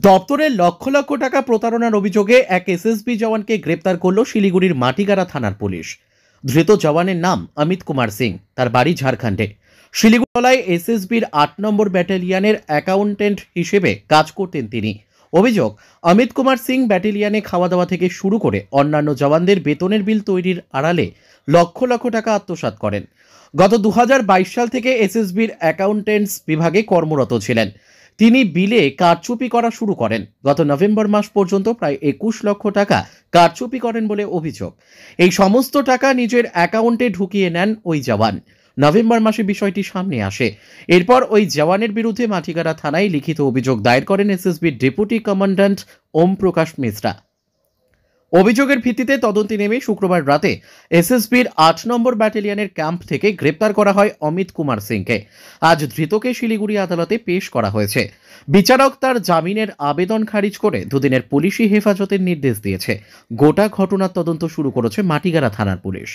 দপ্তরের লক্ষ লক্ষ টাকা প্রতারণার অভিযোগে এক এসএসবি জওয়ানকে গ্রেপ্তার করল শিলিগুড়ির মাটিগাড়া থানার পুলিশ। ধৃত জওয়ানের নাম অমিত কুমার সিং, তার বাড়ি ঝাড়খণ্ডে। শিলিগুড়ি এসএসবির ৮ নম্বর ব্যাটালিয়নের অ্যাকাউন্টেন্ট হিসেবে কাজ করতেন তিনি। অভিযোগ, অমিত কুমার সিং ব্যাটালিয়নে খাওয়া দাওয়া থেকে শুরু করে অন্যান্য জওয়ানদের বেতনের বিল তৈরির আড়ালে লক্ষ লক্ষ টাকা আত্মসাৎ করেন। গত ২০২২ সাল থেকে এসএসবির অ্যাকাউন্টেন্টস বিভাগে কর্মরত ছিলেন। তিনি বিলে কারচুপি করা শুরু করেন। গত নভেম্বর মাস পর্যন্ত প্রায় ২১ লক্ষ টাকা কারচুপি করেন বলে অভিযোগ। এই সমস্ত টাকা নিজের অ্যাকাউন্টে ঢুকিয়ে নেন ওই জওয়ান। নভেম্বর মাসে বিষয়টি সামনে আসে। এরপর ওই জওয়ানের বিরুদ্ধে মাটিগাড়া থানায় লিখিত অভিযোগ দায়ের করেন এসএসবির ডেপুটি কমান্ড্যান্ট ওম প্রকাশ মিশ্রা। অভিযোগের ভিত্তিতে তদন্তে নেমে শুক্রবার রাতে এসএসবির ৮ নম্বর ব্যাটালিয়নের ক্যাম্প থেকে গ্রেপ্তার করা হয় অমিত কুমার সিংকে। আজ ধৃতকে শিলিগুড়ি আদালতে পেশ করা হয়েছে। বিচারক তার জামিনের আবেদন খারিজ করে দুদিনের পুলিশি হেফাজতের নির্দেশ দিয়েছে। গোটা ঘটনার তদন্ত শুরু করেছে মাটিগাড়া থানার পুলিশ।